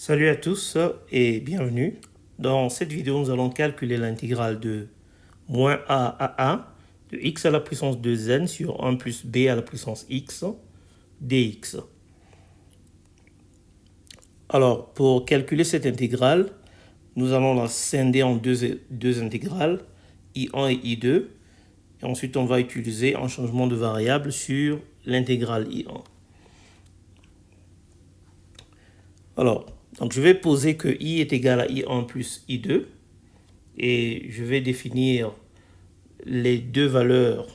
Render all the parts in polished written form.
Salut à tous et bienvenue. Dans cette vidéo, nous allons calculer l'intégrale de moins a à a de x à la puissance 2n sur 1 plus b à la puissance x dx. Alors, pour calculer cette intégrale, nous allons la scinder en deux intégrales, I1 et I2. Et ensuite, on va utiliser un changement de variable sur l'intégrale I1. Alors, donc je vais poser que I est égal à I1 plus I2 et je vais définir les deux valeurs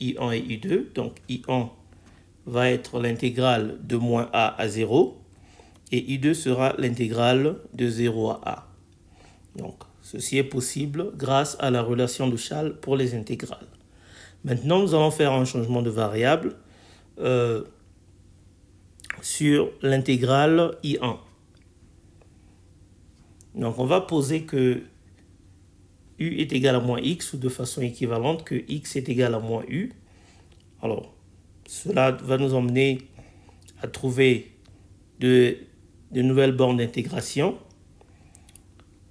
I1 et I2. Donc I1 va être l'intégrale de moins a à 0 et I2 sera l'intégrale de 0 à a. Donc ceci est possible grâce à la relation de Chasles pour les intégrales. Maintenant, nous allons faire un changement de variable sur l'intégrale I1. Donc, on va poser que u est égal à moins x ou de façon équivalente que x est égal à moins u. Alors, cela va nous emmener à trouver de nouvelles bornes d'intégration.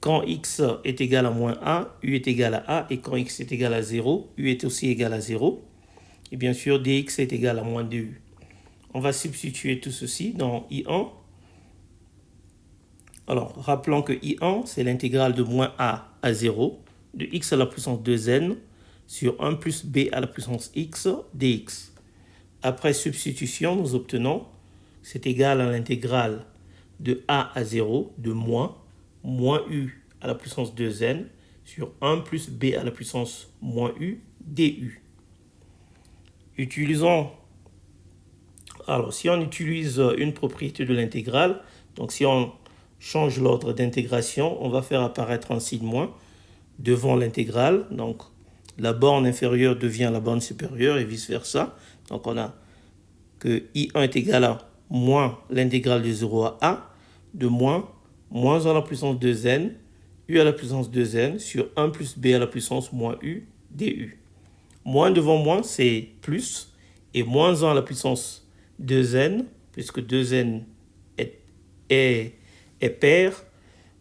Quand x est égal à moins a, u est égal à a. Et quand x est égal à 0, u est aussi égal à 0. Et bien sûr, dx est égal à moins 2u. On va substituer tout ceci dans I1. Alors, rappelons que I1, c'est l'intégrale de moins a à 0 de x à la puissance 2n sur 1 plus b à la puissance x dx. Après substitution, nous obtenons, c'est égal à l'intégrale de a à 0 de moins u à la puissance 2n sur 1 plus b à la puissance moins u du. Alors, si on utilise une propriété de l'intégrale, donc si on change l'ordre d'intégration, on va faire apparaître un signe moins devant l'intégrale. Donc, la borne inférieure devient la borne supérieure et vice-versa. Donc, on a que I1 est égal à moins l'intégrale de 0 à a de moins à la puissance 2n, u à la puissance 2n sur 1 plus b à la puissance moins u du. Moins devant moins, c'est plus, et moins 1 à la puissance 2n, puisque 2n est pair,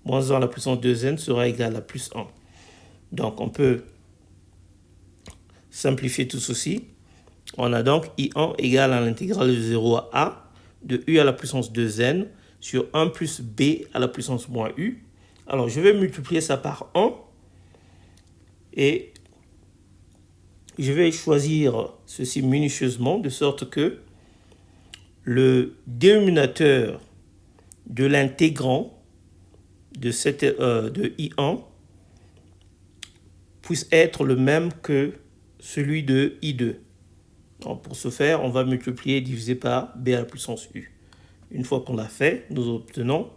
moins 1 à la puissance 2n sera égal à plus 1. Donc, on peut simplifier tout ceci. On a donc I1 égale à l'intégrale de 0 à a de u à la puissance 2n sur 1 plus b à la puissance moins u. Alors, je vais multiplier ça par 1 et je vais choisir ceci minutieusement de sorte que le dénominateur de l'intégrand de I1 puisse être le même que celui de I2. Donc pour ce faire, on va multiplier et diviser par b à la puissance u. Une fois qu'on l'a fait, nous obtenons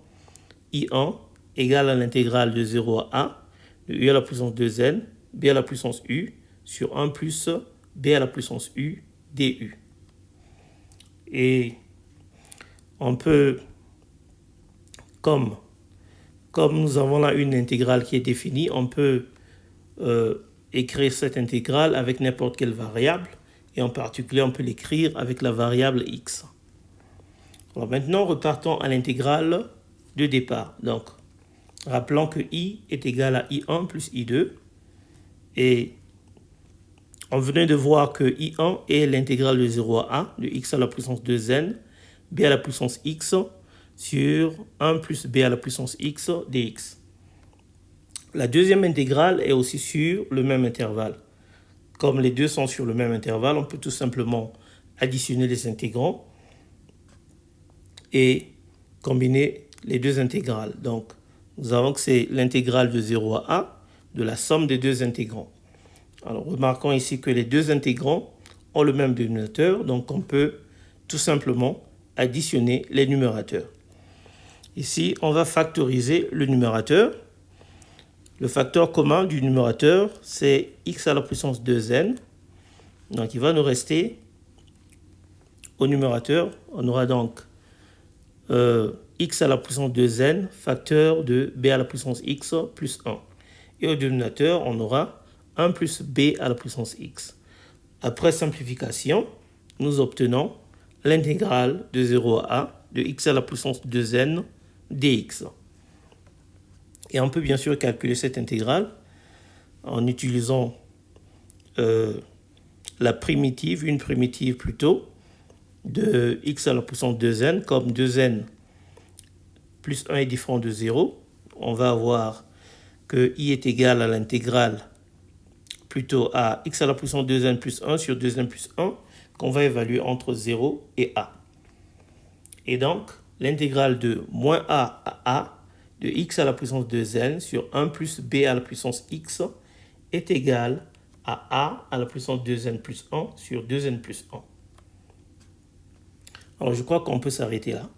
I1 égale à l'intégrale de 0 à a de u à la puissance 2n, b à la puissance u sur 1 plus b à la puissance u du. Et on peut, comme nous avons là une intégrale qui est définie, on peut écrire cette intégrale avec n'importe quelle variable. Et en particulier, on peut l'écrire avec la variable x. Alors maintenant, repartons à l'intégrale de départ. Donc, rappelons que i est égal à i1 plus i2. Et on venait de voir que I1 est l'intégrale de 0 à a de x à la puissance 2n, b à la puissance x sur 1 plus b à la puissance x dx. La deuxième intégrale est aussi sur le même intervalle. Comme les deux sont sur le même intervalle, on peut tout simplement additionner les intégrants et combiner les deux intégrales. Donc, nous avons que c'est l'intégrale de 0 à a de la somme des deux intégrants. Alors, remarquons ici que les deux intégrants ont le même dénominateur, donc on peut tout simplement additionner les numérateurs. Ici, on va factoriser le numérateur. Le facteur commun du numérateur, c'est x à la puissance 2n. Donc, il va nous rester au numérateur, on aura donc x à la puissance 2n, facteur de b à la puissance x plus 1. Et au dénominateur, on aura 1 plus b à la puissance x. Après simplification, nous obtenons l'intégrale de 0 à a de x à la puissance 2n dx. Et on peut bien sûr calculer cette intégrale en utilisant la primitive, une primitive plutôt, de x à la puissance 2n, comme 2n plus 1 est différent de 0. On va avoir que i est égal à l'intégrale plutôt à x à la puissance 2n plus 1 sur 2n plus 1, qu'on va évaluer entre 0 et a. Et donc, l'intégrale de moins a de x à la puissance 2n sur 1 plus b à la puissance x est égale à la puissance 2n plus 1 sur 2n plus 1. Alors, je crois qu'on peut s'arrêter là.